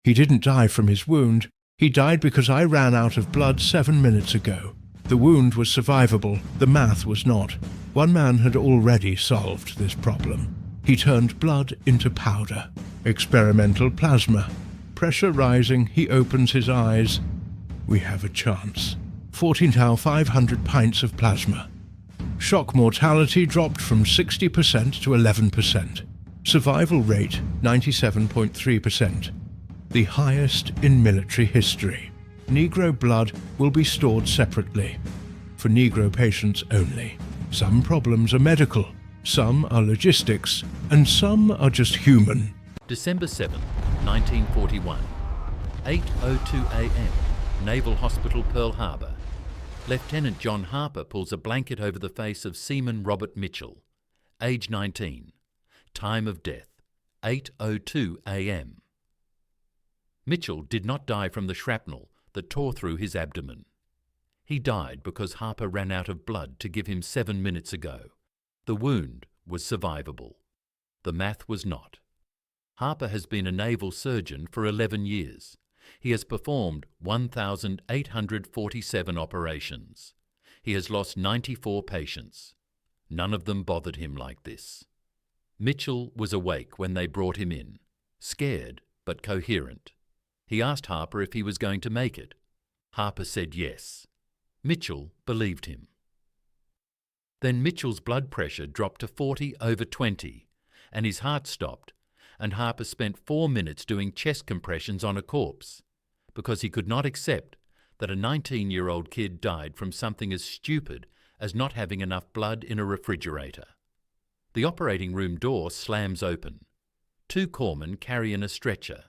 He didn't die from his wound. He died because I ran out of blood 7 minutes ago. The wound was survivable, the math was not. One man had already solved this problem. He turned blood into powder. Experimental plasma. Pressure rising, he opens his eyes. We have a chance. 14 tau 500 pints of plasma. Shock mortality dropped from 60% to 11%. Survival rate 97.3%. The highest in military history. Negro blood will be stored separately. For Negro patients only. Some problems are medical, some are logistics, and some are just human. December 7, 1941. 8:02 a.m. Naval Hospital, Pearl Harbor. Lieutenant John Harper pulls a blanket over the face of Seaman Robert Mitchell, age 19. Time of death, 8:02 a.m. Mitchell did not die from the shrapnel that tore through his abdomen. He died because Harper ran out of blood to give him 7 minutes ago. The wound was survivable. The math was not. Harper has been a naval surgeon for 11 years. He has performed 1,847 operations. He has lost 94 patients. None of them bothered him like this. Mitchell was awake when they brought him in, scared but coherent. He asked Harper if he was going to make it. Harper said yes. Mitchell believed him. Then Mitchell's blood pressure dropped to 40/20, and his heart stopped, and Harper spent 4 minutes doing chest compressions on a corpse, because he could not accept that a 19-year-old kid died from something as stupid as not having enough blood in a refrigerator. The operating room door slams open. 2 corpsmen carry in a stretcher.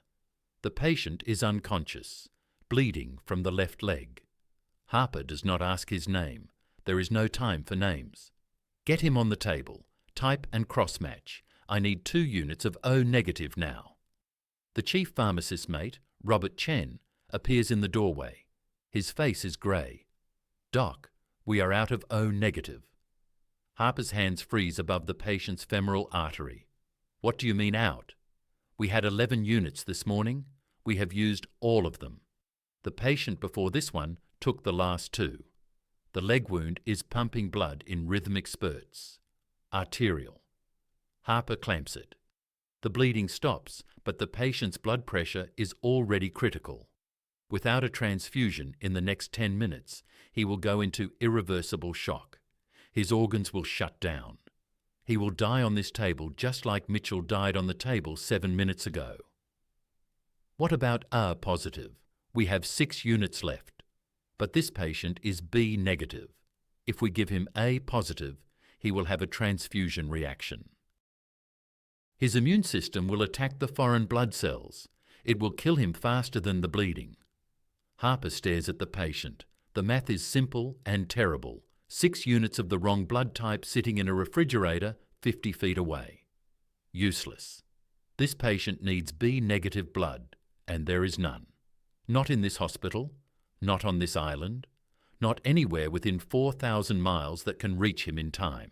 The patient is unconscious, bleeding from the left leg. Harper does not ask his name. There is no time for names. Get him on the table. Type and cross-match. I need 2 units of O negative now. The chief pharmacist's mate, Robert Chen, appears in the doorway. His face is grey. Doc, we are out of O negative. Harper's hands freeze above the patient's femoral artery. What do you mean out? We had 11 units this morning. We have used all of them. The patient before this one took the last 2. The leg wound is pumping blood in rhythmic spurts. Arterial. Harper clamps it. The bleeding stops, but the patient's blood pressure is already critical. Without a transfusion in the next 10 minutes, he will go into irreversible shock. His organs will shut down. He will die on this table just like Mitchell died on the table 7 minutes ago. What about R positive? We have 6 units left. But this patient is B negative. If we give him A positive, he will have a transfusion reaction. His immune system will attack the foreign blood cells. It will kill him faster than the bleeding. Harper stares at the patient. The math is simple and terrible. 6 units of the wrong blood type sitting in a refrigerator 50 feet away. Useless. This patient needs B negative blood, and there is none. Not in this hospital, not on this island, not anywhere within 4,000 miles that can reach him in time.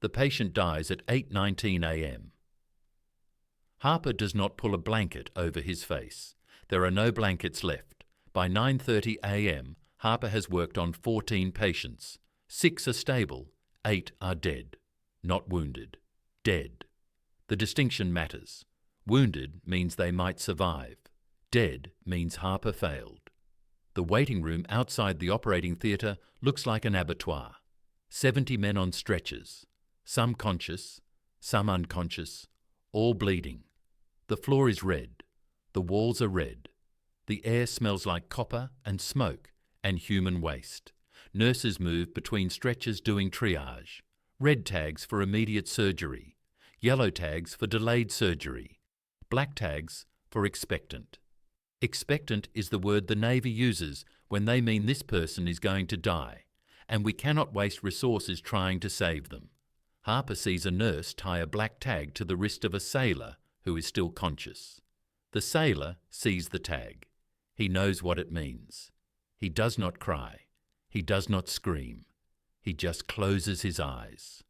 The patient dies at 8:19 a.m. Harper does not pull a blanket over his face. There are no blankets left. By 9:30 a.m., Harper has worked on 14 patients. 6 are stable, 8 are dead. Not wounded. Dead. The distinction matters. Wounded means they might survive. Dead means Harper failed. The waiting room outside the operating theatre looks like an abattoir. 70 men on stretchers. Some conscious, some unconscious, all bleeding. The floor is red. The walls are red. The air smells like copper and smoke and human waste. Nurses move between stretchers doing triage. Red tags for immediate surgery. Yellow tags for delayed surgery. Black tags for expectant. Expectant is the word the Navy uses when they mean this person is going to die, and we cannot waste resources trying to save them. Harper sees a nurse tie a black tag to the wrist of a sailor who is still conscious. The sailor sees the tag. He knows what it means. He does not cry. He does not scream. He just closes his eyes.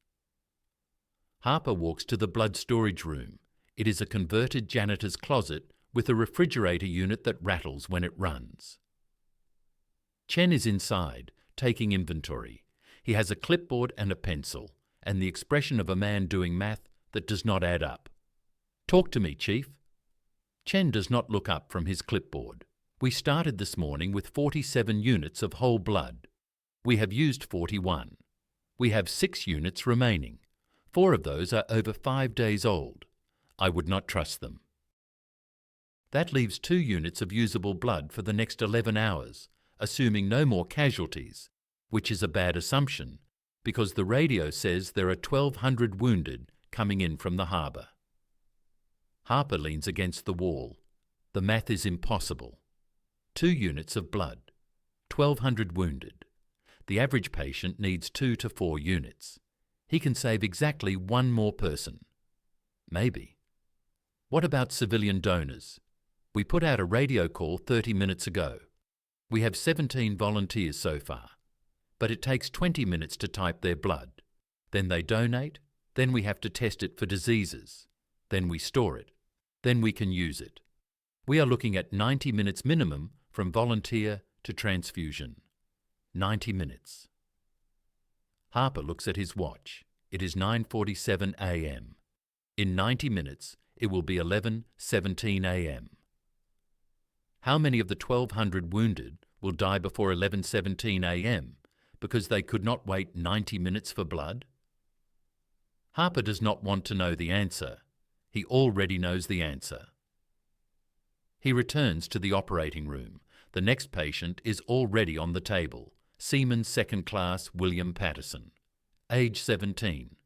Harper walks to the blood storage room. It is a converted janitor's closet with a refrigerator unit that rattles when it runs. Chen is inside, taking inventory. He has a clipboard and a pencil, and the expression of a man doing math that does not add up. "Talk to me, Chief." Chen does not look up from his clipboard. "We started this morning with 47 units of whole blood. We have used 41. We have 6 units remaining. 4 of those are over 5 days old. I would not trust them. That leaves 2 units of usable blood for the next 11 hours, assuming no more casualties, which is a bad assumption, because the radio says there are 1,200 wounded coming in from the harbour." Harper leans against the wall. The math is impossible. 2 units of blood, 1,200 wounded. The average patient needs 2 to 4 units. He can save exactly 1 more person. Maybe. What about civilian donors? We put out a radio call 30 minutes ago. We have 17 volunteers so far, but it takes 20 minutes to type their blood. Then they donate, then we have to test it for diseases. Then we store it. Then we can use it. We are looking at 90 minutes minimum from volunteer to transfusion. 90 minutes. Harper looks at his watch. It is 9:47 a.m. In 90 minutes, it will be 11:17 a.m. How many of the 1,200 wounded will die before 11:17 a.m. because they could not wait 90 minutes for blood? Harper does not want to know the answer. He already knows the answer. He returns to the operating room. The next patient is already on the table. Seaman Second Class William Patterson, age 17.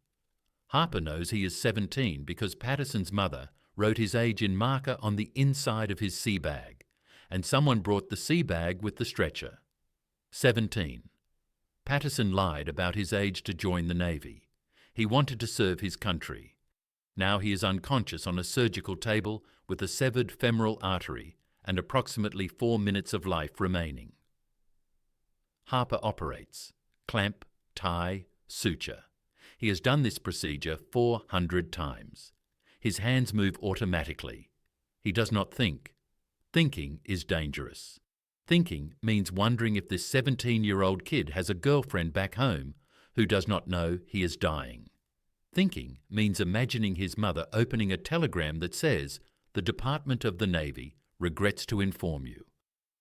Harper knows he is 17 because Patterson's mother wrote his age in marker on the inside of his sea bag, and someone brought the sea bag with the stretcher. 17. Patterson lied about his age to join the Navy. He wanted to serve his country. Now he is unconscious on a surgical table with a severed femoral artery and approximately 4 minutes of life remaining. Harper operates. Clamp, tie, suture. He has done this procedure 400 times. His hands move automatically. He does not think. Thinking is dangerous. Thinking means wondering if this 17-year-old kid has a girlfriend back home who does not know he is dying. Thinking means imagining his mother opening a telegram that says, "The Department of the Navy regrets to inform you."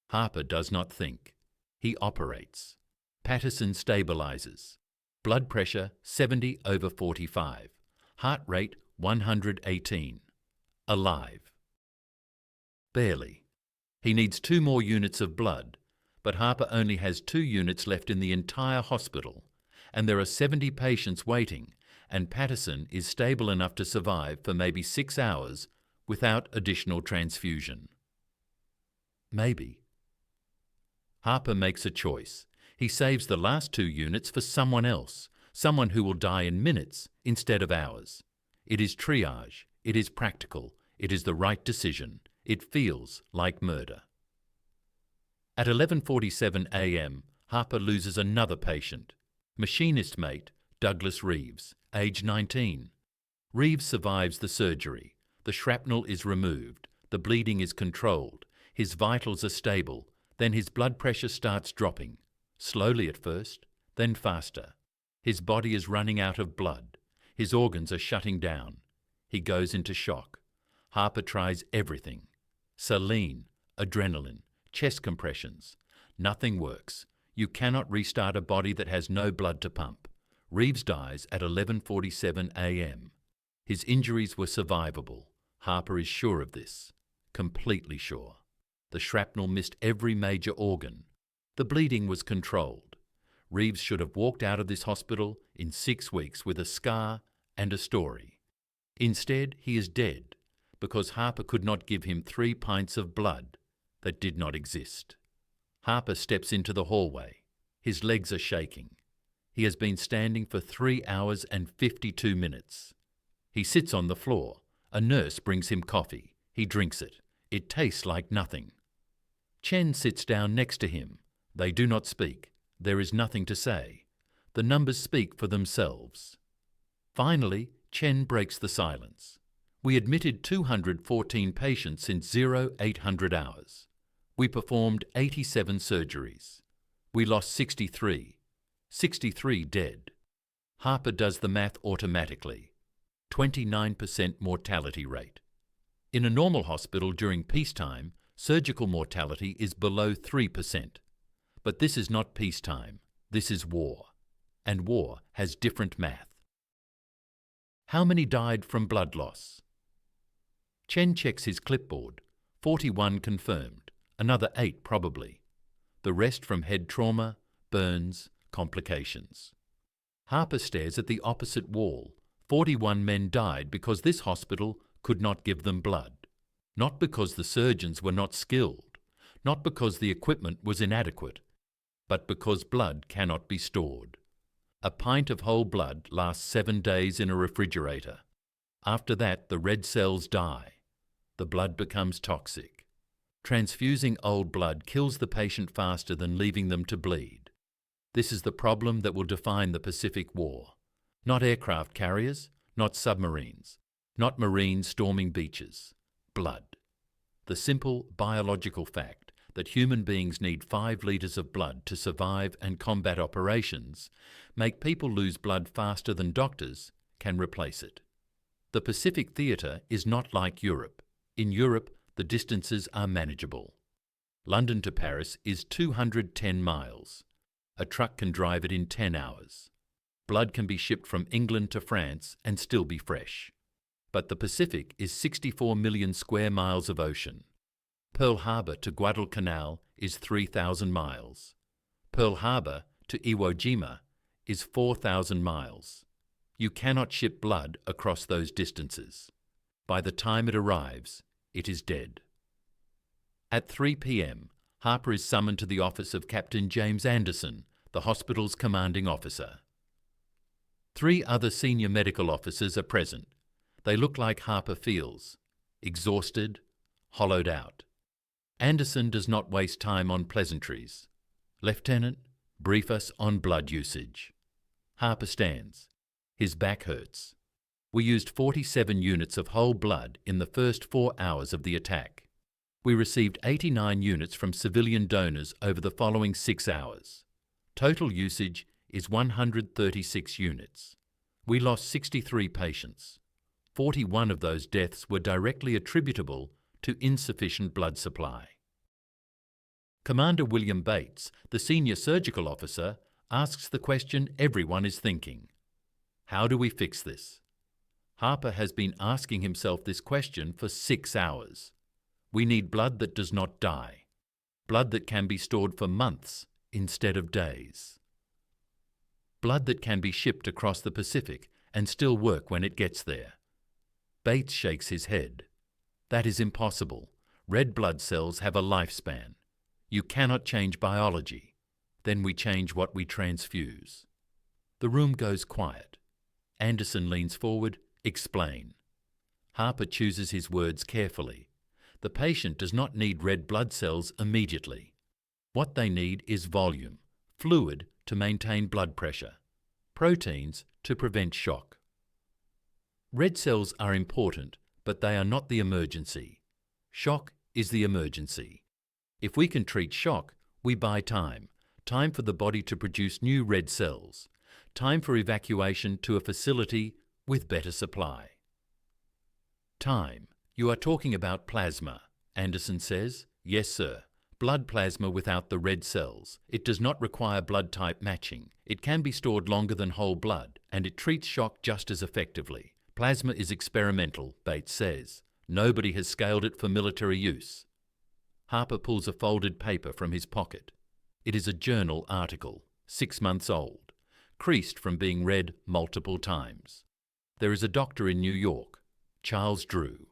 Harper does not think. He operates. Patterson stabilizes. Blood pressure 70/45. Heart rate 118. Alive. Barely. He needs 2 more units of blood, but Harper only has 2 units left in the entire hospital, and there are 70 patients waiting, and Patterson is stable enough to survive for maybe 6 hours without additional transfusion. Maybe. Harper makes a choice. He saves the last 2 units for someone else, someone who will die in minutes instead of hours. It is triage. It is practical. It is the right decision. It feels like murder. At 11:47 a.m., Harper loses another patient. Machinist mate Douglas Reeves, age 19. Reeves survives the surgery. The shrapnel is removed. The bleeding is controlled. His vitals are stable. Then his blood pressure starts dropping. Slowly at first, then faster. His body is running out of blood. His organs are shutting down. He goes into shock. Harper tries everything. Saline, adrenaline, chest compressions. Nothing works. You cannot restart a body that has no blood to pump. Reeves dies at 11:47 a.m. His injuries were survivable. Harper is sure of this. Completely sure. The shrapnel missed every major organ. The bleeding was controlled. Reeves should have walked out of this hospital in 6 weeks with a scar and a story. Instead, he is dead because Harper could not give him 3 pints of blood that did not exist. Harper steps into the hallway. His legs are shaking. He has been standing for 3 hours and 52 minutes. He sits on the floor. A nurse brings him coffee. He drinks it. It tastes like nothing. Chen sits down next to him. They do not speak. There is nothing to say. The numbers speak for themselves. Finally, Chen breaks the silence. We admitted 214 patients in 0800 hours. We performed 87 surgeries. We lost 63 dead. Harper does the math automatically. 29% mortality rate. In a normal hospital during peacetime, surgical mortality is below 3%. But this is not peacetime, this is war. And war has different math. How many died from blood loss? Chen checks his clipboard. 41 confirmed, another 8 probably. The rest from head trauma, burns, complications. Harper stares at the opposite wall. 41 men died because this hospital could not give them blood. Not because the surgeons were not skilled, not because the equipment was inadequate, but because blood cannot be stored. A pint of whole blood lasts 7 days in a refrigerator. After that, the red cells die. The blood becomes toxic. Transfusing old blood kills the patient faster than leaving them to bleed. This is the problem that will define the Pacific War. Not aircraft carriers, not submarines, not marines storming beaches. Blood. The simple biological fact that human beings need 5 litres of blood to survive and combat operations, make people lose blood faster than doctors can replace it. The Pacific theatre is not like Europe. In Europe, the distances are manageable. London to Paris is 210 miles. A truck can drive it in 10 hours. Blood can be shipped from England to France and still be fresh. But the Pacific is 64 million square miles of ocean. Pearl Harbor to Guadalcanal is 3,000 miles. Pearl Harbor to Iwo Jima is 4,000 miles. You cannot ship blood across those distances. By the time it arrives, it is dead. At 3 p.m., Harper is summoned to the office of Captain James Anderson, the hospital's commanding officer. 3 other senior medical officers are present. They look like Harper feels, exhausted, hollowed out. Anderson does not waste time on pleasantries. "Lieutenant, brief us on blood usage." Harper stands. His back hurts. We used 47 units of whole blood in the first 4 hours of the attack. We received 89 units from civilian donors over the following 6 hours. Total usage is 136 units. We lost 63 patients. 41 of those deaths were directly attributable to insufficient blood supply. Commander William Bates, the senior surgical officer, asks the question everyone is thinking. How do we fix this? Harper has been asking himself this question for 6 hours. We need blood that does not die. Blood that can be stored for months instead of days. Blood that can be shipped across the Pacific and still work when it gets there. Bates shakes his head. That is impossible. Red blood cells have a lifespan. You cannot change biology. Then we change what we transfuse. The room goes quiet. Anderson leans forward. Explain. Harper chooses his words carefully. The patient does not need red blood cells immediately. What they need is volume, fluid to maintain blood pressure, proteins to prevent shock. Red cells are important, but they are not the emergency. Shock is the emergency. If we can treat shock, we buy time. Time for the body to produce new red cells. Time for evacuation to a facility with better supply. Time. You are talking about plasma, Anderson says. Yes, sir. Blood plasma without the red cells. It does not require blood type matching. It can be stored longer than whole blood, and it treats shock just as effectively. Plasma is experimental, Bates says. Nobody has scaled it for military use. Harper pulls a folded paper from his pocket. It is a journal article, 6 months old, creased from being read multiple times. There is a doctor in New York, Charles Drew.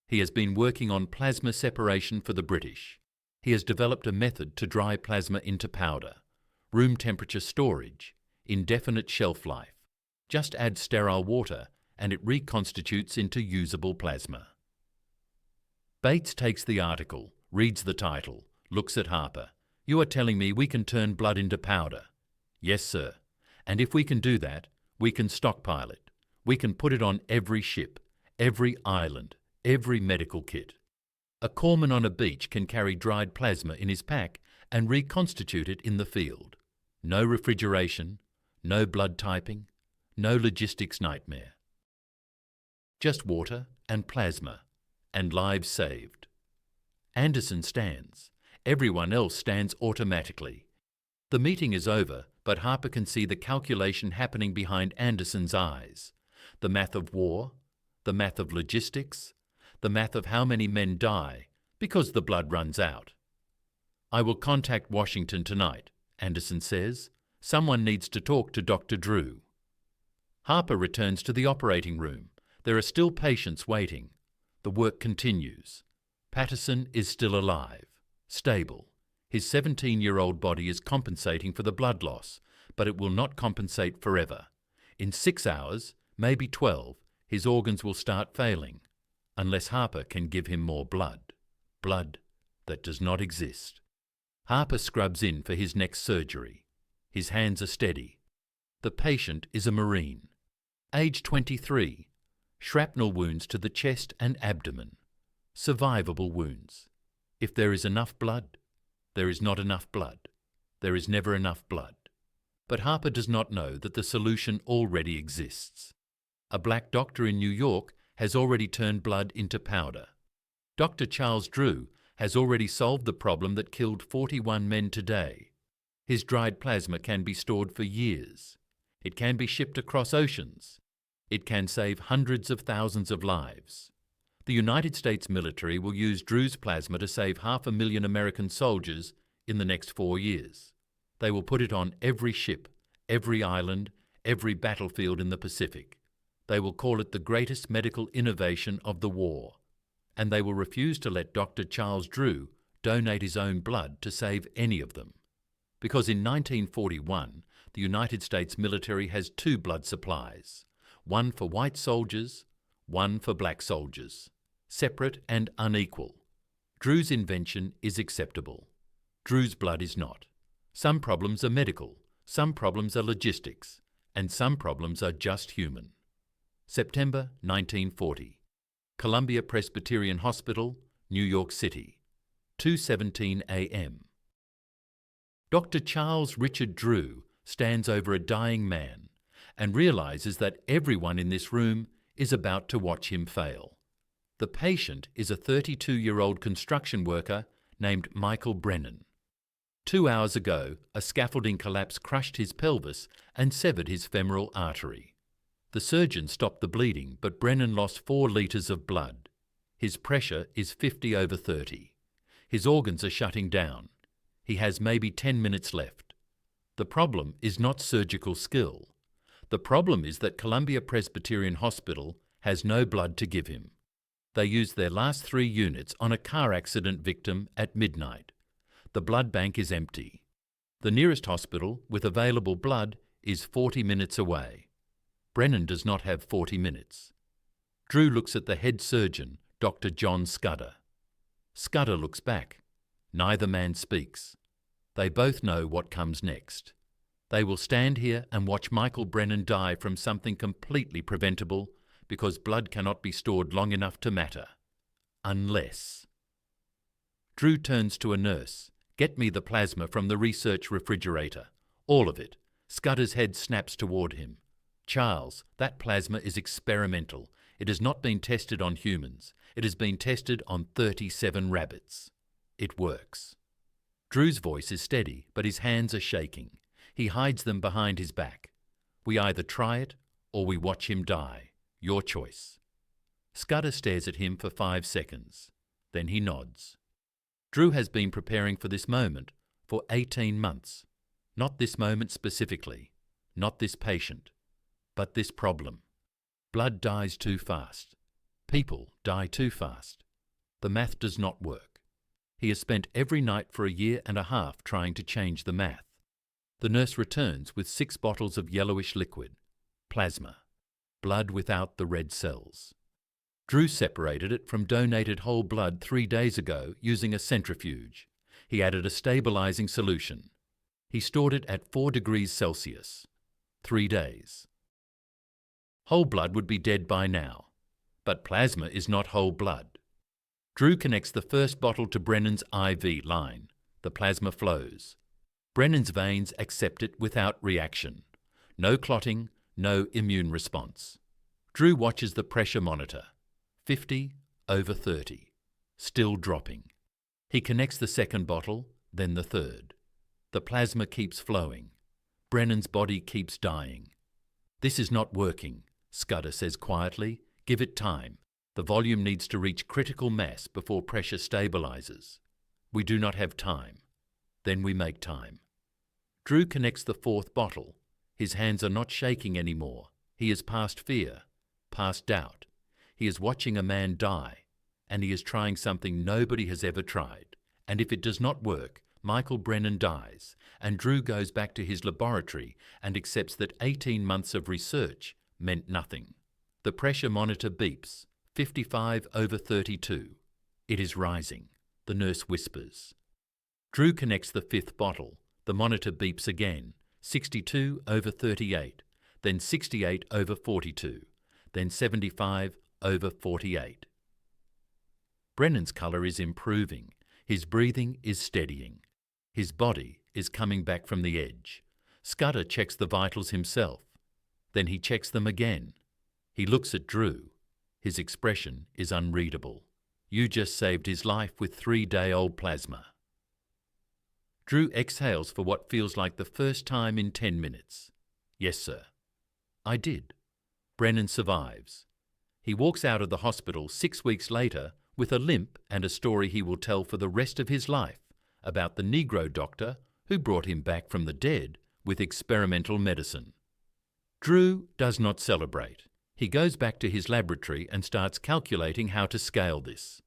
He has been working on plasma separation for the British. He has developed a method to dry plasma into powder, room temperature storage, indefinite shelf life. Just add sterile water and it reconstitutes into usable plasma. Bates takes the article, reads the title, looks at Harper. You are telling me we can turn blood into powder? Yes, sir. And if we can do that, we can stockpile it. We can put it on every ship, every island, every medical kit. A corpsman on a beach can carry dried plasma in his pack and reconstitute it in the field. No refrigeration, no blood typing, no logistics nightmare. Just water and plasma, and lives saved. Anderson stands. Everyone else stands automatically. The meeting is over, but Harper can see the calculation happening behind Anderson's eyes. The math of war, the math of logistics, the math of how many men die because the blood runs out. "I will contact Washington tonight," Anderson says. "Someone needs to talk to Dr. Drew." Harper returns to the operating room. There are still patients waiting. The work continues. Patterson is still alive, stable. His 17-year-old body is compensating for the blood loss, but it will not compensate forever. In 6 hours, maybe 12, his organs will start failing, unless Harper can give him more blood. Blood that does not exist. Harper scrubs in for his next surgery. His hands are steady. The patient is a Marine. Age 23. Shrapnel wounds to the chest and abdomen. Survivable wounds. If there is enough blood, there is not enough blood. There is never enough blood. But Harper does not know that the solution already exists. A black doctor in New York has already turned blood into powder. Dr. Charles Drew has already solved the problem that killed 41 men today. His dried plasma can be stored for years. It can be shipped across oceans. It can save hundreds of thousands of lives. The United States military will use Drew's plasma to save 500,000 American soldiers in the next 4 years. They will put it on every ship, every island, every battlefield in the Pacific. They will call it the greatest medical innovation of the war. And they will refuse to let Dr. Charles Drew donate his own blood to save any of them. Because in 1941, the United States military has 2 blood supplies, one for white soldiers, one for black soldiers, separate and unequal. Drew's invention is acceptable. Drew's blood is not. Some problems are medical, some problems are logistics, and some problems are just human. September 1940. Columbia Presbyterian Hospital, New York City. 2:17 a.m. Dr. Charles Richard Drew stands over a dying man and realizes that everyone in this room is about to watch him fail. The patient is a 32-year-old construction worker named Michael Brennan. 2 hours ago, a scaffolding collapse crushed his pelvis and severed his femoral artery. The surgeon stopped the bleeding, but Brennan lost 4 litres of blood. His pressure is 50/30. His organs are shutting down. He has maybe 10 minutes left. The problem is not surgical skill. The problem is that Columbia Presbyterian Hospital has no blood to give him. They used their last 3 units on a car accident victim at midnight. The blood bank is empty. The nearest hospital with available blood is 40 minutes away. Brennan does not have 40 minutes. Drew looks at the head surgeon, Dr. John Scudder. Scudder looks back. Neither man speaks. They both know what comes next. They will stand here and watch Michael Brennan die from something completely preventable because blood cannot be stored long enough to matter. Unless. Drew turns to a nurse. "Get me the plasma from the research refrigerator. All of it." Scudder's head snaps toward him. "Charles, that plasma is experimental. It has not been tested on humans. It has been tested on 37 rabbits. It works." Drew's voice is steady, but his hands are shaking. He hides them behind his back. "We either try it or we watch him die. Your choice." Scudder stares at him for 5 seconds. Then he nods. Drew has been preparing for this moment for 18 months. Not this moment specifically, not this patient, but this problem. Blood dies too fast. People die too fast. The math does not work. He has spent every night for 1.5 years trying to change the math. The nurse returns with 6 bottles of yellowish liquid, plasma, blood without the red cells. Drew separated it from donated whole blood 3 days ago using a centrifuge. He added a stabilizing solution. He stored it at 4 degrees Celsius. 3 days. Whole blood would be dead by now, But plasma is not whole blood. Drew connects the first bottle to Brennan's IV line. The plasma flows. Brennan's veins accept it without reaction. No clotting, no immune response. Drew watches the pressure monitor. 50/30. Still dropping. He connects the second bottle, then the third. The plasma keeps flowing. Brennan's body keeps dying. "This is not working," Scudder says quietly. "Give it time. The volume needs to reach critical mass before pressure stabilizes. We do not have time." Then we make time. Drew connects the fourth bottle. His hands are not shaking anymore. He is past fear, past doubt. He is watching a man die, and he is trying something nobody has ever tried. And if it does not work, Michael Brennan dies, and Drew goes back to his laboratory and accepts that 18 months of research meant nothing. The pressure monitor beeps. 55/32. It is rising. The nurse whispers. Drew connects the fifth bottle. The monitor beeps again. 62/38. Then 68/42. Then 75/48. Brennan's colour is improving. His breathing is steadying. His body is coming back from the edge. Scudder checks the vitals himself. Then he checks them again. He looks at Drew. His expression is unreadable. "You just saved his life with 3-day-old plasma." Drew exhales for what feels like the first time in 10 minutes. "Yes, sir." "I did." Brennan survives. He walks out of the hospital 6 weeks later with a limp and a story he will tell for the rest of his life about the Negro doctor who brought him back from the dead with experimental medicine. Drew does not celebrate. He goes back to his laboratory and starts calculating how to scale this.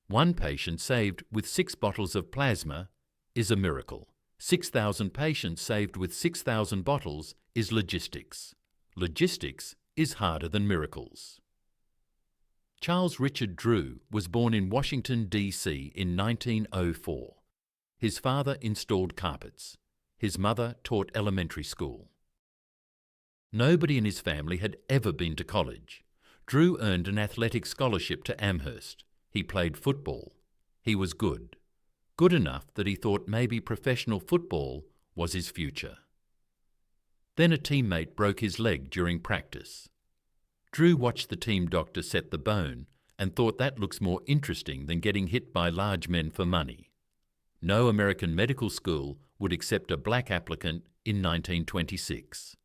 One patient saved with 6 bottles of plasma is a miracle. 6,000 patients saved with 6,000 bottles is logistics. Logistics is harder than miracles. Charles Richard Drew was born in Washington, D.C. in 1904. His father installed carpets. His mother taught elementary school. Nobody in his family had ever been to college. Drew earned an athletic scholarship to Amherst. He played football. He was good. Good enough that he thought maybe professional football was his future. Then a teammate broke his leg during practice. Drew watched the team doctor set the bone and thought that looks more interesting than getting hit by large men for money. No American medical school would accept a black applicant in 1926.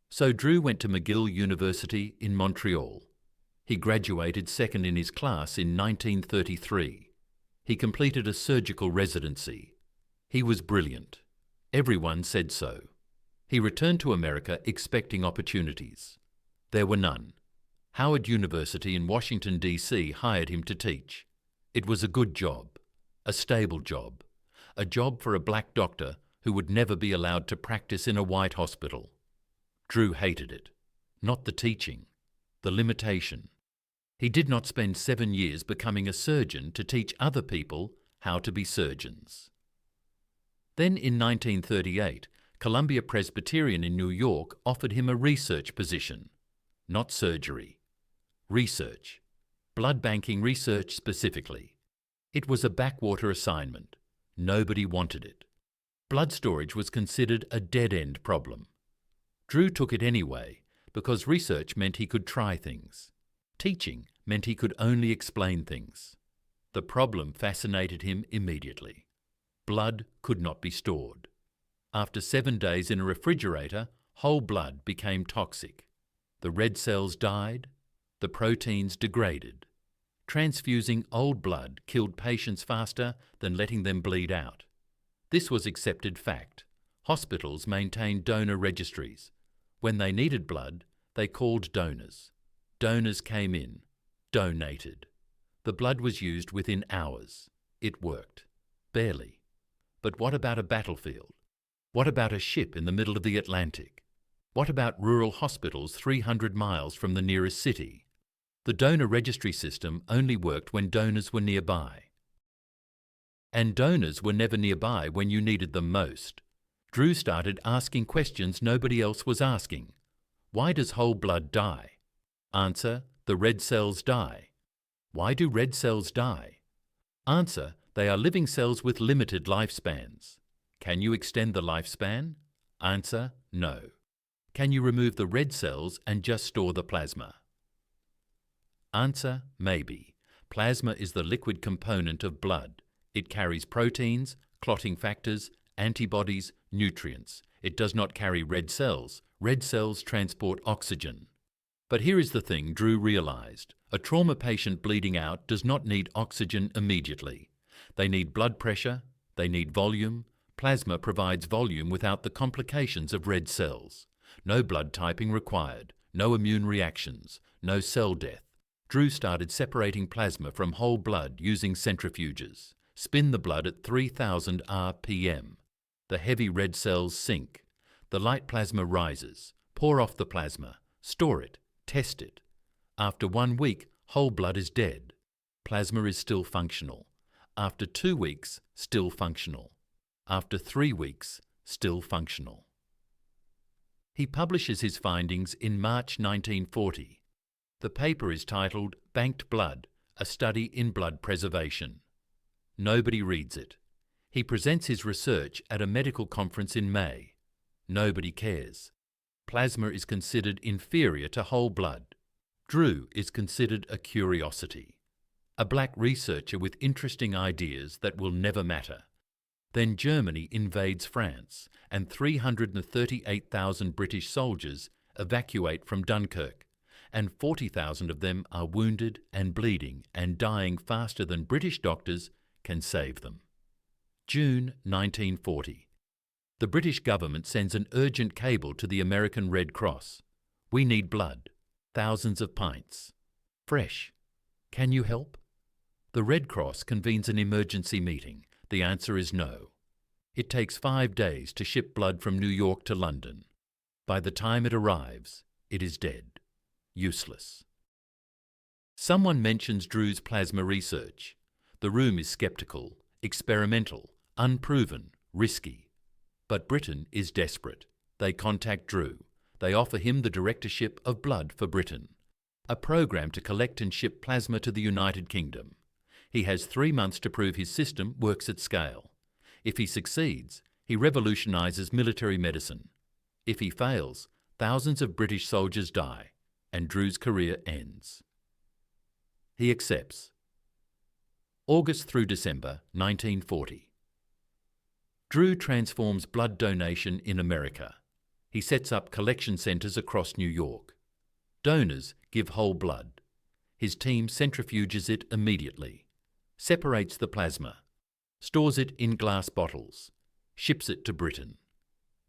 So Drew went to McGill University in Montreal. He graduated second in his class in 1933. He completed a surgical residency. He was brilliant. Everyone said so. He returned to America expecting opportunities. There were none. Howard University in Washington, D.C. hired him to teach. It was a good job, a stable job, a job for a black doctor who would never be allowed to practice in a white hospital. Drew hated it. Not the teaching, the limitation. He did not spend 7 years becoming a surgeon to teach other people how to be surgeons. Then in 1938, Columbia Presbyterian in New York offered him a research position. Not surgery. Research. Blood banking research specifically. It was a backwater assignment. Nobody wanted it. Blood storage was considered a dead-end problem. Drew took it anyway because research meant he could try things. Teaching meant he could only explain things. The problem fascinated him immediately. Blood could not be stored. After 7 days in a refrigerator, whole blood became toxic. The red cells died. The proteins degraded. Transfusing old blood killed patients faster than letting them bleed out. This was accepted fact. Hospitals maintained donor registries. When they needed blood, they called donors. Donors came in, donated. The blood was used within hours. It worked. Barely. But what about a battlefield? What about a ship in the middle of the Atlantic? What about rural hospitals 300 miles from the nearest city? The donor registry system only worked when donors were nearby. And donors were never nearby when you needed them most. Drew started asking questions nobody else was asking. Why does whole blood die? Answer, The red cells die. Why do red cells die? Answer: they are living cells with limited lifespans. Can you extend the lifespan? Answer: no. Can you remove the red cells and just store the plasma? Answer: maybe. Plasma is the liquid component of blood. It carries proteins, clotting factors, antibodies, nutrients. It does not carry red cells. Red cells transport oxygen. But here is the thing Drew realized. A trauma patient bleeding out does not need oxygen immediately. They need blood pressure, they need volume. Plasma provides volume without the complications of red cells. No blood typing required, no immune reactions, no cell death. Drew started separating plasma from whole blood using centrifuges. Spin the blood at 3000 rpm. The heavy red cells sink. The light plasma rises. Pour off the plasma. Store it. Test it. After 1 week, whole blood is dead. Plasma is still functional. After 2 weeks, still functional. After 3 weeks, still functional. He publishes his findings in March 1940. The paper is titled Banked Blood, a Study in Blood Preservation. Nobody reads it. He presents his research at a medical conference in May. Nobody cares. Plasma is considered inferior to whole blood. Drew is considered a curiosity, a black researcher with interesting ideas that will never matter. Then Germany invades France, and 338,000 British soldiers evacuate from Dunkirk, and 40,000 of them are wounded and bleeding and dying faster than British doctors can save them. June 1940. The British government sends an urgent cable to the American Red Cross. We need blood. Thousands of pints. Fresh. Can you help? The Red Cross convenes an emergency meeting. The answer is no. It takes 5 days to ship blood from New York to London. By the time it arrives, it is dead. Useless. Someone mentions Drew's plasma research. The room is skeptical, experimental, unproven, risky. But Britain is desperate. They contact Drew. They offer him the directorship of Blood for Britain, a program to collect and ship plasma to the United Kingdom. He has 3 months to prove his system works at scale. If he succeeds, he revolutionises military medicine. If he fails, thousands of British soldiers die, and Drew's career ends. He accepts. August through December 1940. Drew transforms blood donation in America. He sets up collection centres across New York. Donors give whole blood. His team centrifuges it immediately, separates the plasma, stores it in glass bottles, ships it to Britain.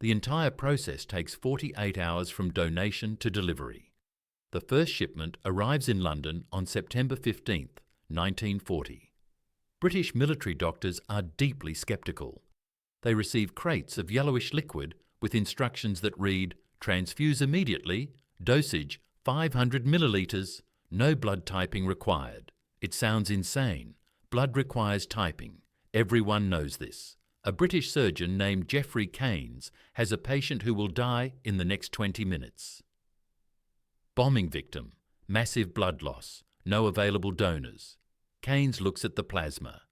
The entire process takes 48 hours from donation to delivery. The first shipment arrives in London on September 15, 1940. British military doctors are deeply sceptical. They receive crates of yellowish liquid with instructions that read, transfuse immediately, dosage 500 millilitres, no blood typing required. It sounds insane. Blood requires typing. Everyone knows this. A British surgeon named Geoffrey Keynes has a patient who will die in the next 20 minutes. Bombing victim, massive blood loss, no available donors. Keynes looks at the plasma,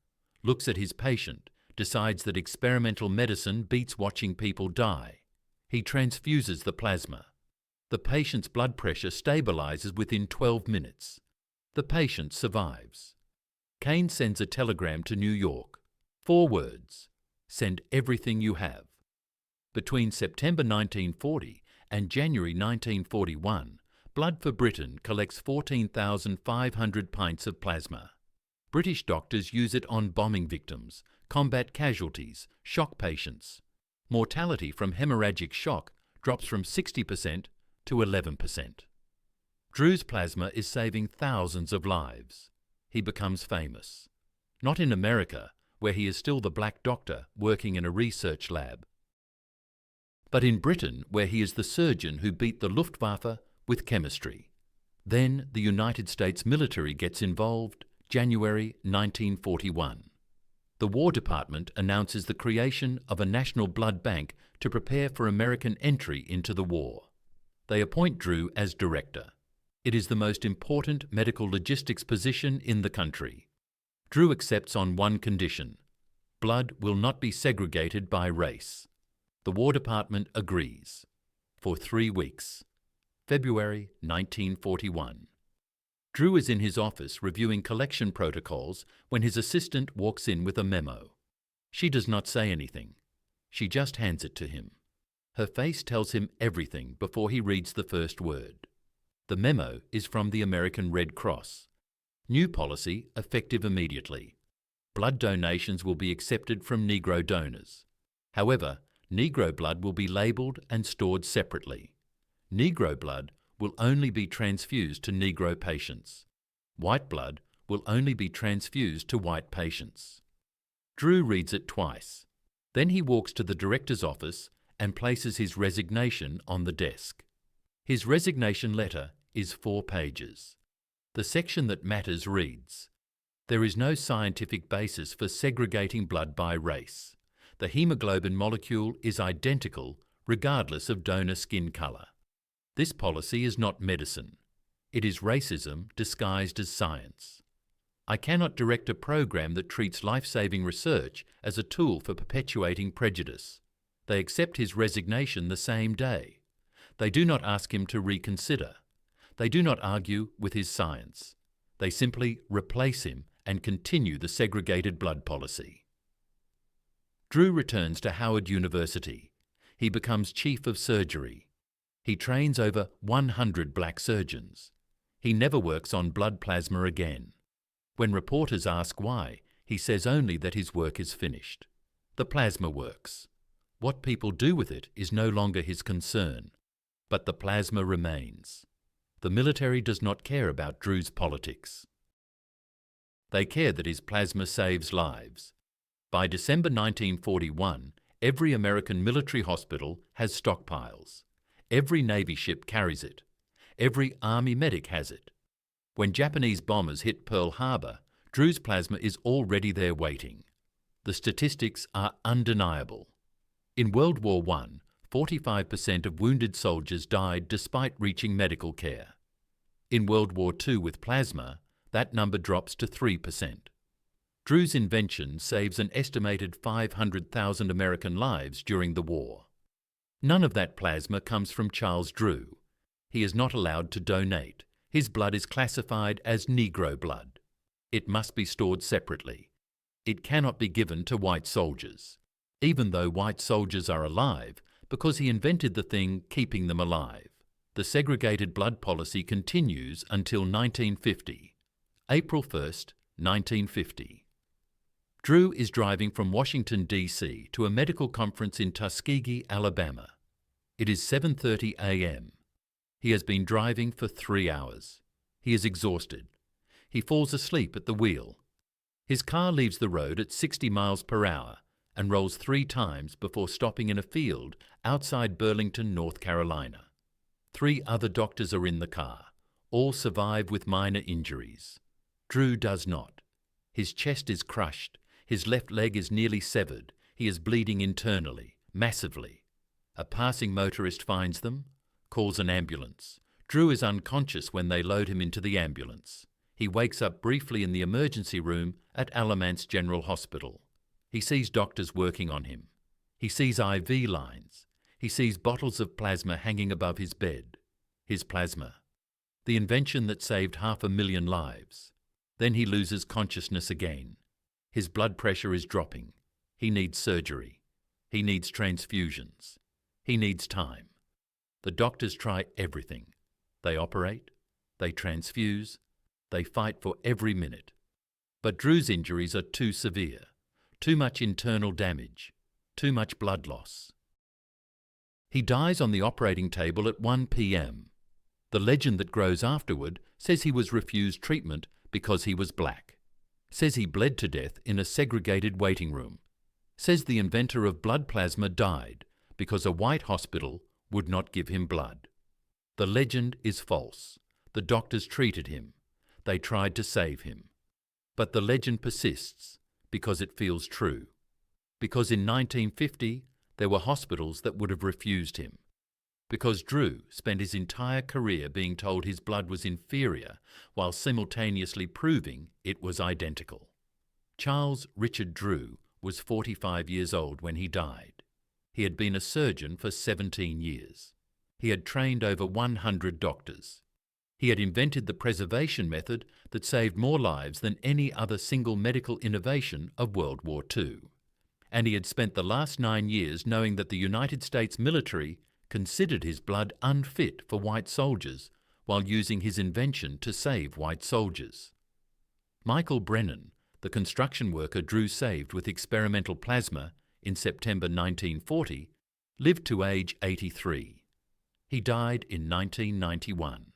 looks at his patient, decides that experimental medicine beats watching people die. He transfuses the plasma. The patient's blood pressure stabilizes within 12 minutes. The patient survives. Keynes sends a telegram to New York. 4 words. Send everything you have. Between September 1940 and January 1941, Blood for Britain collects 14,500 pints of plasma. British doctors use it on bombing victims, combat casualties, shock patients. Mortality from hemorrhagic shock drops from 60% to 11%. Drew's plasma is saving thousands of lives. He becomes famous. Not in America, where he is still the black doctor working in a research lab, but in Britain, where he is the surgeon who beat the Luftwaffe with chemistry. Then the United States military gets involved, January 1941. The War Department announces the creation of a national blood bank to prepare for American entry into the war. They appoint Drew as director. It is the most important medical logistics position in the country. Drew accepts on one condition: blood will not be segregated by race. The War Department agrees. For 3 weeks. February 1941. Drew is in his office reviewing collection protocols when his assistant walks in with a memo. She does not say anything. She just hands it to him. Her face tells him everything before he reads the first word. The memo is from the American Red Cross. New policy effective immediately. Blood donations will be accepted from Negro donors. However, Negro blood will be labelled and stored separately. Negro blood will only be transfused to Negro patients. White blood will only be transfused to white patients. Drew reads it twice. Then he walks to the director's office and places his resignation on the desk. His resignation letter is 4 pages. The section that matters reads, "There is no scientific basis for segregating blood by race. The hemoglobin molecule is identical regardless of donor skin colour. This policy is not medicine. It is racism disguised as science. I cannot direct a program that treats life-saving research as a tool for perpetuating prejudice." They accept his resignation the same day. They do not ask him to reconsider. They do not argue with his science. They simply replace him and continue the segregated blood policy. Drew returns to Howard University. He becomes chief of surgery. He trains over 100 black surgeons. He never works on blood plasma again. When reporters ask why, he says only that his work is finished. The plasma works. What people do with it is no longer his concern. But the plasma remains. The military does not care about Drew's politics. They care that his plasma saves lives. By December 1941, every American military hospital has stockpiles. Every Navy ship carries it. Every Army medic has it. When Japanese bombers hit Pearl Harbor, Drew's plasma is already there waiting. The statistics are undeniable. In World War I, 45% of wounded soldiers died despite reaching medical care. In World War II with plasma, that number drops to 3%. Drew's invention saves an estimated 500,000 American lives during the war. None of that plasma comes from Charles Drew. He is not allowed to donate. His blood is classified as Negro blood. It must be stored separately. It cannot be given to white soldiers, even though white soldiers are alive, because he invented the thing keeping them alive. The segregated blood policy continues until 1950. April 1st, 1950. Drew is driving from Washington, D.C. to a medical conference in Tuskegee, Alabama. It is 7:30 a.m. He has been driving for 3 hours. He is exhausted. He falls asleep at the wheel. His car leaves the road at 60 miles per hour and rolls 3 times before stopping in a field outside Burlington, North Carolina. 3 other doctors are in the car. All survive with minor injuries. Drew does not. His chest is crushed. His left leg is nearly severed. He is bleeding internally, massively. A passing motorist finds them, calls an ambulance. Drew is unconscious when they load him into the ambulance. He wakes up briefly in the emergency room at Alamance General Hospital. He sees doctors working on him. He sees IV lines. He sees bottles of plasma hanging above his bed. His plasma. The invention that saved 500,000 lives. Then he loses consciousness again. His blood pressure is dropping. He needs surgery. He needs transfusions. He needs time. The doctors try everything. They operate. They transfuse. They fight for every minute. But Drew's injuries are too severe. Too much internal damage. Too much blood loss. He dies on the operating table at 1 p.m. The legend that grows afterward says he was refused treatment because he was black. Says he bled to death in a segregated waiting room. Says the inventor of blood plasma died because a white hospital would not give him blood. The legend is false. The doctors treated him. They tried to save him. But the legend persists because it feels true. Because in 1950, there were hospitals that would have refused him. because Drew spent his entire career being told his blood was inferior while simultaneously proving it was identical. Charles Richard Drew was 45 years old when he died. He had been a surgeon for 17 years. He had trained over 100 doctors. He had invented the preservation method that saved more lives than any other single medical innovation of World War II. And he had spent the last 9 years knowing that the United States military considered his blood unfit for white soldiers while using his invention to save white soldiers. Michael Brennan, the construction worker Drew saved with experimental plasma in September 1940, lived to age 83. He died in 1991.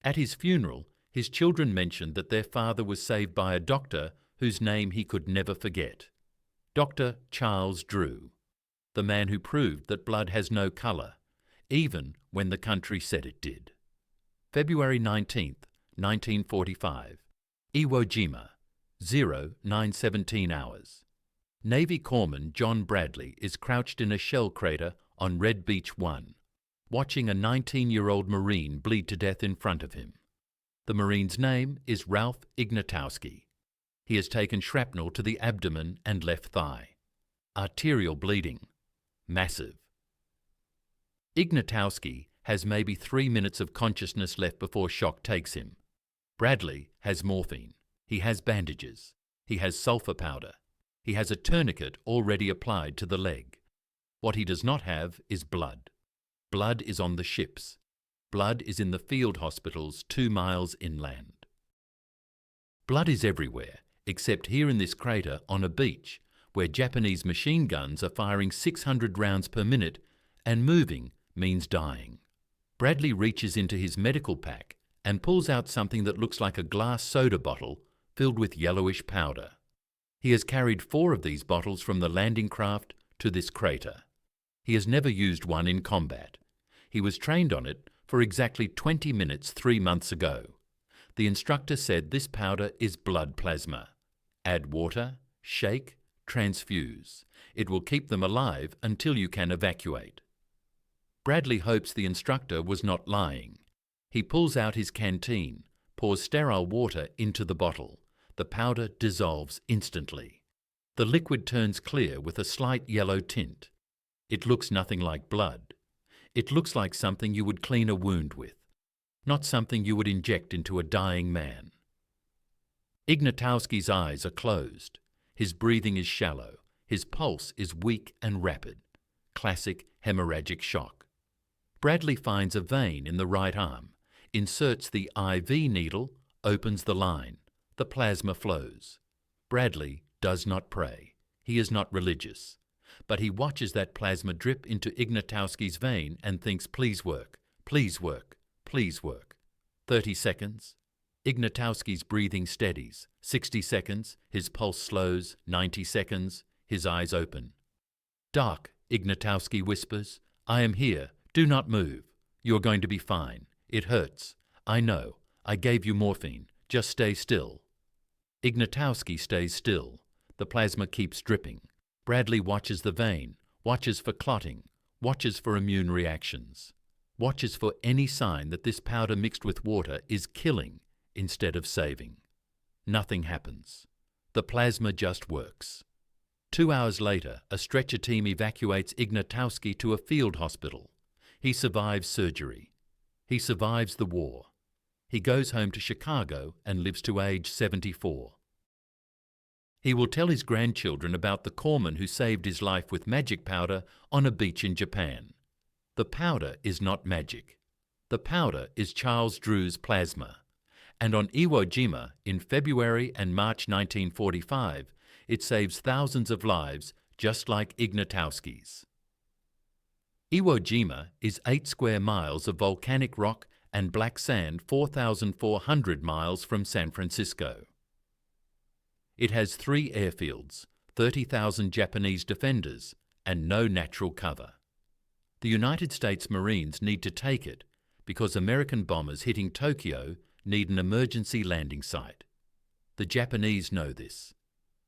At his funeral, his children mentioned that their father was saved by a doctor whose name he could never forget. Dr. Charles Drew, the man who proved that blood has no colour, even when the country said it did. February 19, 1945, Iwo Jima, 09:17 hours. Navy Corpsman John Bradley is crouched in a shell crater on Red Beach 1, watching a 19-year-old Marine bleed to death in front of him. The Marine's name is Ralph Ignatowski. He has taken shrapnel to the abdomen and left thigh. Arterial bleeding. Massive. Ignatowski has maybe 3 minutes of consciousness left before shock takes him. Bradley has morphine. He has bandages. He has sulfur powder. He has a tourniquet already applied to the leg. What he does not have is blood. Blood is on the ships. Blood is in the field hospitals 2 miles inland. Blood is everywhere, except here in this crater on a beach where Japanese machine guns are firing 600 rounds per minute, and moving means dying. Bradley reaches into his medical pack and pulls out something that looks like a glass soda bottle filled with yellowish powder. He has carried 4 of these bottles from the landing craft to this crater. He has never used one in combat. He was trained on it for exactly 20 minutes 3 months ago. The instructor said this powder is blood plasma. Add water, shake, transfuse. It will keep them alive until you can evacuate. Bradley hopes the instructor was not lying. He pulls out his canteen, pours sterile water into the bottle. The powder dissolves instantly. The liquid turns clear with a slight yellow tint. It looks nothing like blood. It looks like something you would clean a wound with, not something you would inject into a dying man. Ignatowski's eyes are closed. His breathing is shallow. His pulse is weak and rapid. Classic hemorrhagic shock. Bradley finds a vein in the right arm, inserts the IV needle, opens the line. The plasma flows. Bradley does not pray. He is not religious. But he watches that plasma drip into Ignatowski's vein and thinks, please work, please work, please work. 30 seconds. Ignatowski's breathing steadies. 60 seconds. His pulse slows. 90 seconds. His eyes open. Doc, Ignatowski whispers, I am here. Do not move. You are going to be fine. It hurts. I know. I gave you morphine. Just stay still. Ignatowski stays still. The plasma keeps dripping. Bradley watches the vein, watches for clotting, watches for immune reactions, watches for any sign that this powder mixed with water is killing instead of saving. Nothing happens. The plasma just works. 2 hours later, a stretcher team evacuates Ignatowski to a field hospital. He survives surgery. He survives the war. He goes home to Chicago and lives to age 74. He will tell his grandchildren about the corpsman who saved his life with magic powder on a beach in Japan. The powder is not magic. The powder is Charles Drew's plasma. And on Iwo Jima in February and March 1945, it saves thousands of lives just like Ignatowski's. Iwo Jima is 8 square miles of volcanic rock and black sand 4,400 miles from San Francisco. It has 3 airfields, 30,000 Japanese defenders, and no natural cover. The United States Marines need to take it because American bombers hitting Tokyo need an emergency landing site. The Japanese know this.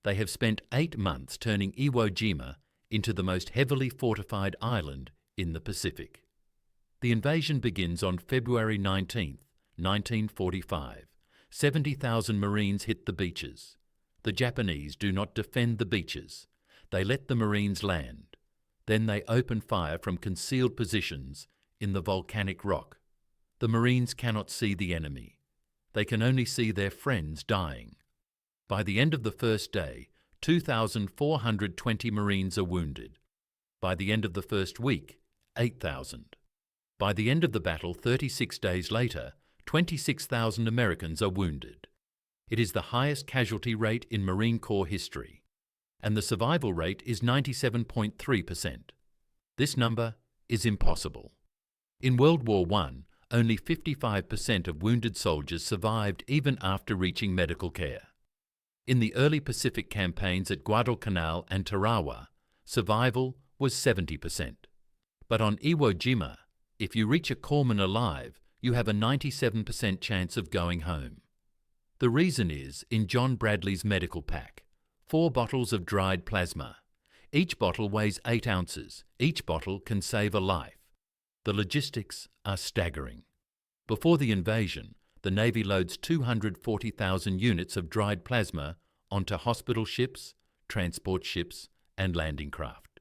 They have spent 8 months turning Iwo Jima into the most heavily fortified island in the Pacific. The invasion begins on February 19, 1945. 70,000 Marines hit the beaches. The Japanese do not defend the beaches. They let the Marines land. Then they open fire from concealed positions in the volcanic rock. The Marines cannot see the enemy. They can only see their friends dying. By the end of the first day, 2,420 Marines are wounded. By the end of the first week, 8,000. By the end of the battle 36 days later, 26,000 Americans are wounded. It is the highest casualty rate in Marine Corps history, and the survival rate is 97.3%. This number is impossible. In World War I, only 55% of wounded soldiers survived even after reaching medical care. In the early Pacific campaigns at Guadalcanal and Tarawa, survival was 70%. But on Iwo Jima, if you reach a corpsman alive, you have a 97% chance of going home. The reason is in John Bradley's medical pack: 4 bottles of dried plasma. Each bottle weighs 8 ounces. Each bottle can save a life. The logistics are staggering. Before the invasion, the Navy loads 240,000 units of dried plasma onto hospital ships, transport ships, and landing craft.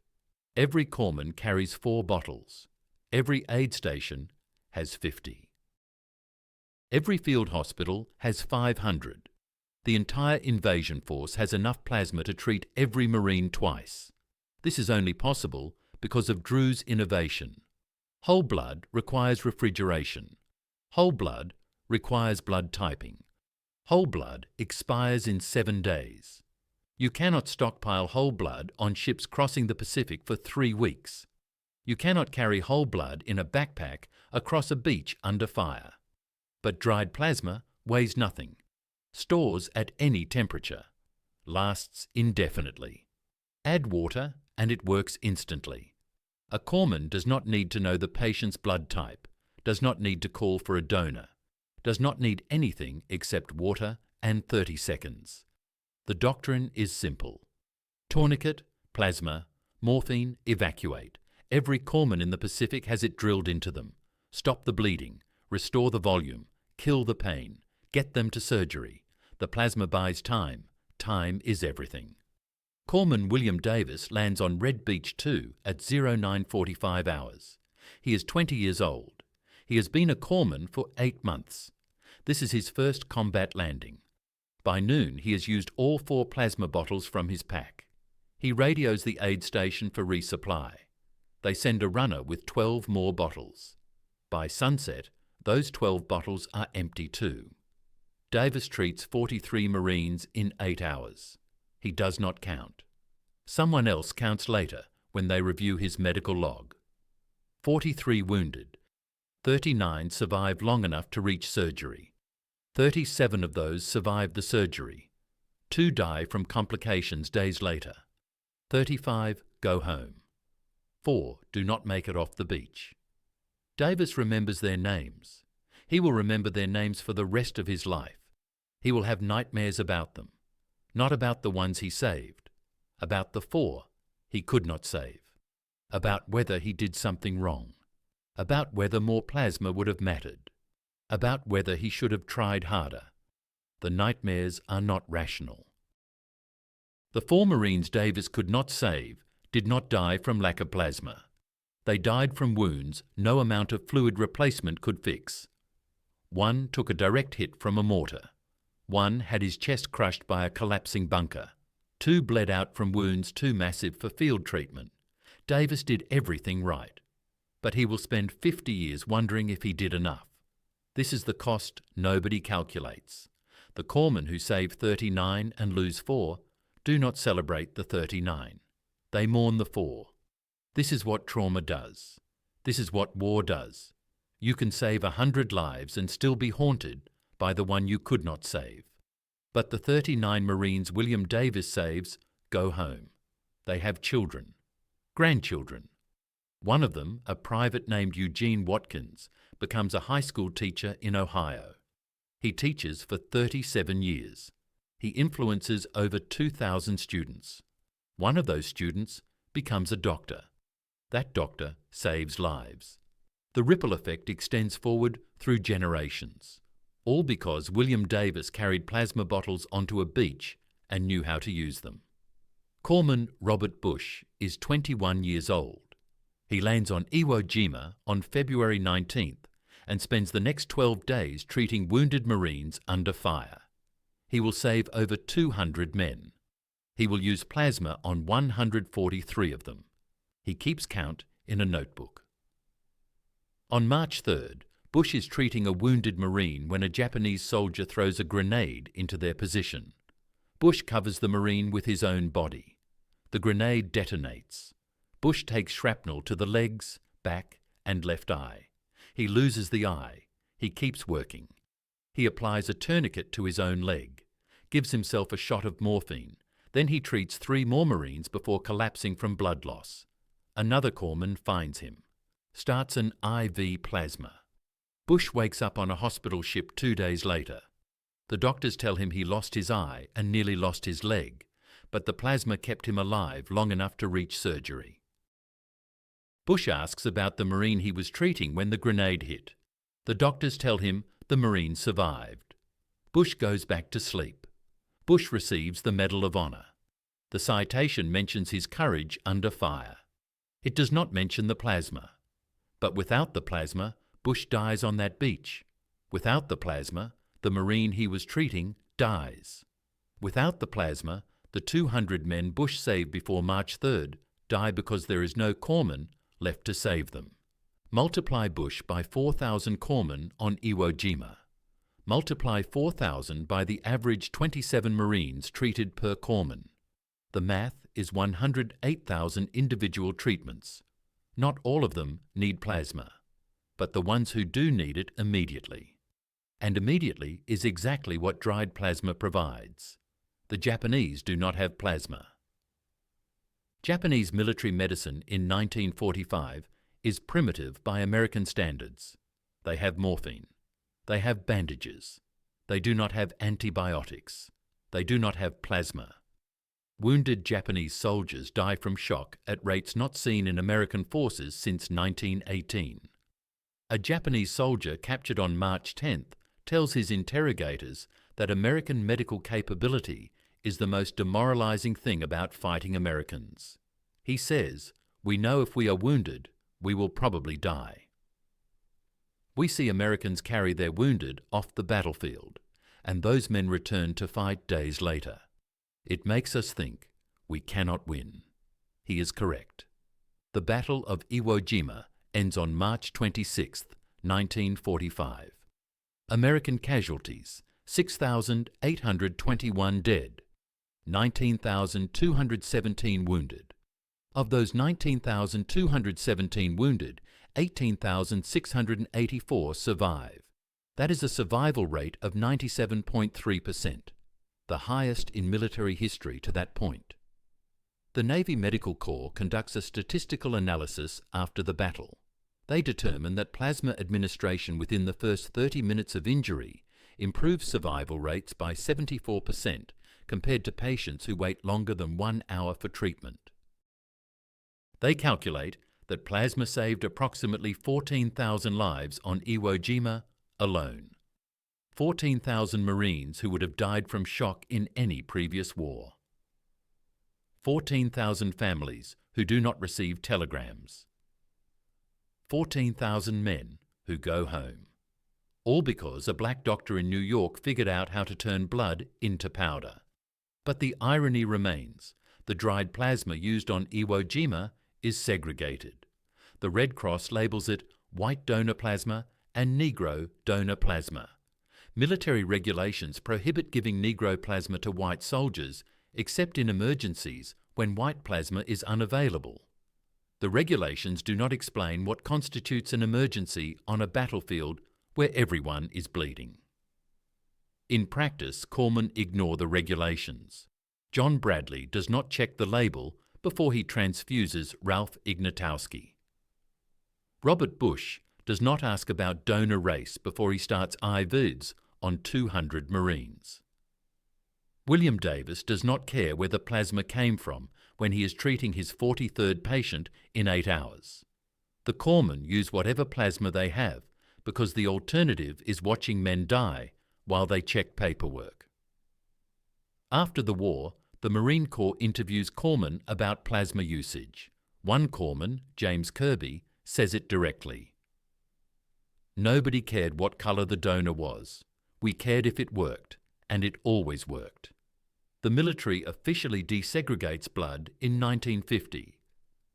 Every corpsman carries 4 bottles. Every aid station has 50. Every field hospital has 500. The entire invasion force has enough plasma to treat every Marine twice. This is only possible because of Drew's innovation. Whole blood requires refrigeration. Whole blood requires blood typing. Whole blood expires in 7 days. You cannot stockpile whole blood on ships crossing the Pacific for 3 weeks. You cannot carry whole blood in a backpack across a beach under fire. But dried plasma weighs nothing, stores at any temperature, lasts indefinitely. Add water and it works instantly. A corpsman does not need to know the patient's blood type, does not need to call for a donor, does not need anything except water and 30 seconds. The doctrine is simple. Tourniquet, plasma, morphine, evacuate. Every corpsman in the Pacific has it drilled into them. Stop the bleeding, restore the volume, kill the pain, get them to surgery. The plasma buys time. Time is everything. Corpsman William Davis lands on Red Beach 2 at 09:45 hours. He is 20 years old. He has been a corpsman for 8 months. This is his first combat landing. By noon, he has used all 4 plasma bottles from his pack. He radios the aid station for resupply. They send a runner with 12 more bottles. By sunset, those 12 bottles are empty too. Davis treats 43 Marines in 8 hours. He does not count. Someone else counts later when they review his medical log. 43 wounded. 39 survive long enough to reach surgery. 37 of those survive the surgery. 2 die from complications days later. 35 go home. 4 do not make it off the beach. Davis remembers their names. He will remember their names for the rest of his life. He will have nightmares about them. Not about the ones he saved. About the 4 he could not save. About whether he did something wrong. About whether more plasma would have mattered. About whether he should have tried harder. The nightmares are not rational. The 4 Marines Davis could not save did not die from lack of plasma. They died from wounds no amount of fluid replacement could fix. 1 took a direct hit from a mortar. 1 had his chest crushed by a collapsing bunker. 2 bled out from wounds too massive for field treatment. Davis did everything right. But he will spend 50 years wondering if he did enough. This is the cost nobody calculates. The corpsmen who save 39 and lose 4 do not celebrate the 39. They mourn the 4. This is what trauma does. This is what war does. You can save 100 lives and still be haunted by the one you could not save. But the 39 Marines William Davis saves go home. They have children, grandchildren. One of them, a private named Eugene Watkins, becomes a high school teacher in Ohio. He teaches for 37 years. He influences over 2,000 students. One of those students becomes a doctor. That doctor saves lives. The ripple effect extends forward through generations, all because William Davis carried plasma bottles onto a beach and knew how to use them. Corpsman Robert Bush is 21 years old. He lands on Iwo Jima on February 19th and spends the next 12 days treating wounded Marines under fire. He will save over 200 men. He will use plasma on 143 of them. He keeps count in a notebook. On March 3rd, Bush is treating a wounded Marine when a Japanese soldier throws a grenade into their position. Bush covers the Marine with his own body. The grenade detonates. Bush takes shrapnel to the legs, back, and left eye. He loses the eye. He keeps working. He applies a tourniquet to his own leg, gives himself a shot of morphine. Then he treats 3 more Marines before collapsing from blood loss. Another corpsman finds him, starts an IV plasma. Bush wakes up on a hospital ship 2 days later. The doctors tell him he lost his eye and nearly lost his leg, but the plasma kept him alive long enough to reach surgery. Bush asks about the Marine he was treating when the grenade hit. The doctors tell him the Marine survived. Bush goes back to sleep. Bush receives the Medal of Honor. The citation mentions his courage under fire. It does not mention the plasma. But without the plasma, Bush dies on that beach. Without the plasma, the Marine he was treating dies. Without the plasma, the 200 men Bush saved before March 3rd die because there is no corpsman left to save them. Multiply Bush by 4,000 corpsmen on Iwo Jima. Multiply 4,000 by the average 27 Marines treated per corpsman. The math is 108,000 individual treatments. Not all of them need plasma, but the ones who do need it immediately. And immediately is exactly what dried plasma provides. The Japanese do not have plasma. Japanese military medicine in 1945 is primitive by American standards. They have morphine. They have bandages. They do not have antibiotics. They do not have plasma. Wounded Japanese soldiers die from shock at rates not seen in American forces since 1918. A Japanese soldier captured on March 10th tells his interrogators that American medical capability is the most demoralizing thing about fighting Americans. He says, "We know if we are wounded, we will probably die." We see Americans carry their wounded off the battlefield, and those men return to fight days later. It makes us think we cannot win. He is correct. The Battle of Iwo Jima ends on March 26, 1945. American casualties, 6,821 dead, 19,217 wounded. Of those 19,217 wounded, 18,684 survive. That is a survival rate of 97.3%. The highest in military history to that point. The Navy Medical Corps conducts a statistical analysis after the battle. They determine that plasma administration within the first 30 minutes of injury improves survival rates by 74% compared to patients who wait longer than 1 hour for treatment. They calculate that plasma saved approximately 14,000 lives on Iwo Jima alone. 14,000 Marines who would have died from shock in any previous war. 14,000 families who do not receive telegrams. 14,000 men who go home. All because a black doctor in New York figured out how to turn blood into powder. But the irony remains. The dried plasma used on Iwo Jima is segregated. The Red Cross labels it white donor plasma and Negro donor plasma. Military regulations prohibit giving Negro plasma to white soldiers except in emergencies when white plasma is unavailable. The regulations do not explain what constitutes an emergency on a battlefield where everyone is bleeding. In practice, corpsmen ignore the regulations. John Bradley does not check the label before he transfuses Ralph Ignatowski. Robert Bush does not ask about donor race before he starts IVs on 200 Marines. William Davis does not care where the plasma came from when he is treating his 43rd patient in 8 hours. The corpsmen use whatever plasma they have because the alternative is watching men die while they check paperwork. After the war, the Marine Corps interviews corpsmen about plasma usage. One corpsman, James Kirby, says it directly. "Nobody cared what colour the donor was. We cared if it worked, and it always worked." The military officially desegregates blood in 1950,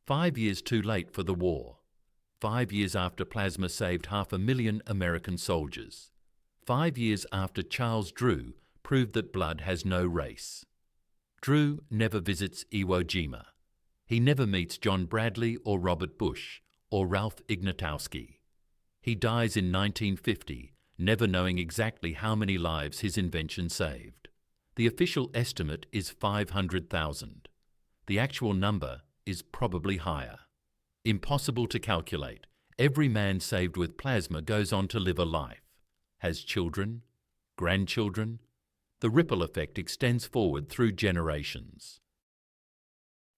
5 years too late for the war, 5 years after plasma saved 500,000 American soldiers, 5 years after Charles Drew proved that blood has no race. Drew never visits Iwo Jima. He never meets John Bradley or Robert Bush or Ralph Ignatowski. He dies in 1950, never knowing exactly how many lives his invention saved. The official estimate is 500,000. The actual number is probably higher. Impossible to calculate. Every man saved with plasma goes on to live a life, has children, grandchildren. The ripple effect extends forward through generations.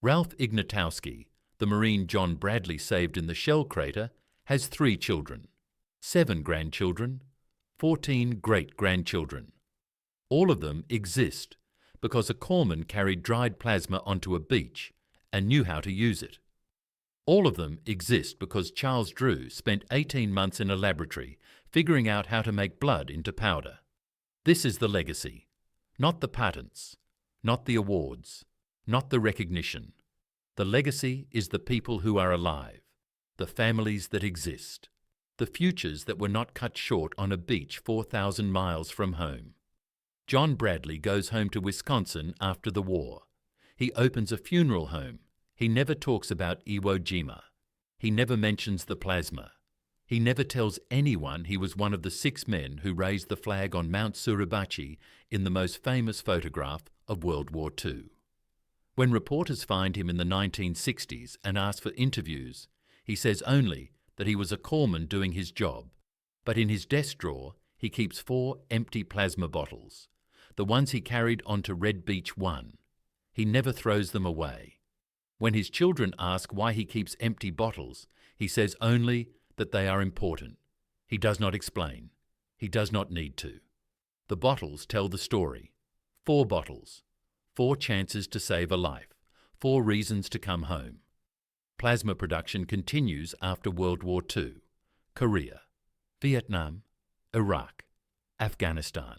Ralph Ignatowski, the Marine John Bradley saved in the shell crater, has 3 children, 7 grandchildren, 14 great-grandchildren. All of them exist because a corpsman carried dried plasma onto a beach and knew how to use it. All of them exist because Charles Drew spent 18 months in a laboratory figuring out how to make blood into powder. This is the legacy, not the patents, not the awards, not the recognition. The legacy is the people who are alive, the families that exist, the futures that were not cut short on a beach 4,000 miles from home. John Bradley goes home to Wisconsin after the war. He opens a funeral home. He never talks about Iwo Jima. He never mentions the plasma. He never tells anyone he was one of the 6 men who raised the flag on Mount Suribachi in the most famous photograph of World War II. When reporters find him in the 1960s and ask for interviews, he says only that he was a corpsman doing his job, but in his desk drawer he keeps 4 empty plasma bottles, the ones he carried onto Red Beach 1. He never throws them away. When his children ask why he keeps empty bottles, he says only that they are important. He does not explain. He does not need to. The bottles tell the story. 4 bottles. 4 chances to save a life. 4 reasons to come home. Plasma production continues after World War II. Korea, Vietnam, Iraq, Afghanistan.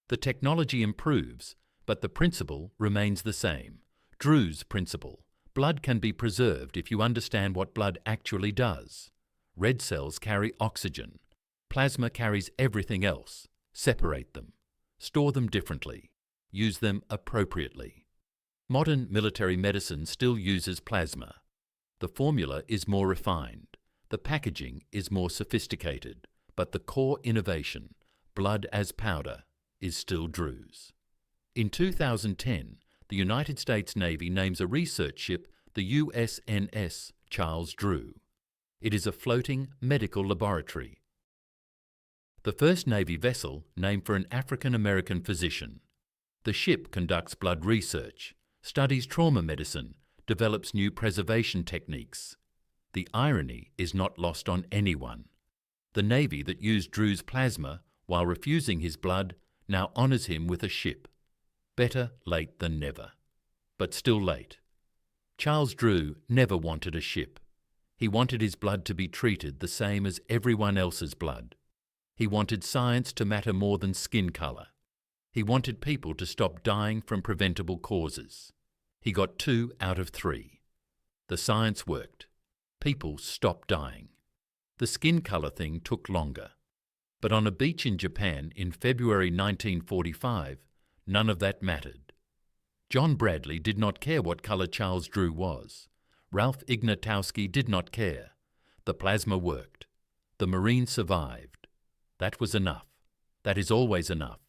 The technology improves, but the principle remains the same. Drew's principle. Blood can be preserved if you understand what blood actually does. Red cells carry oxygen. Plasma carries everything else. Separate them. Store them differently. Use them appropriately. Modern military medicine still uses plasma. The formula is more refined. The packaging is more sophisticated. But the core innovation, blood as powder, is still Drew's. In 2010, the United States Navy names a research ship the USNS Charles Drew. It is a floating medical laboratory. The first Navy vessel named for an African-American physician. The ship conducts blood research, studies trauma medicine, develops new preservation techniques. The irony is not lost on anyone. The Navy that used Drew's plasma while refusing his blood now honours him with a ship. Better late than never. But still late. Charles Drew never wanted a ship. He wanted his blood to be treated the same as everyone else's blood. He wanted science to matter more than skin colour. He wanted people to stop dying from preventable causes. He got 2 out of 3. The science worked. People stopped dying. The skin colour thing took longer. But on a beach in Japan in February 1945, none of that mattered. John Bradley did not care what colour Charles Drew was. Ralph Ignatowski did not care. The plasma worked. The Marine survived. That was enough. That is always enough.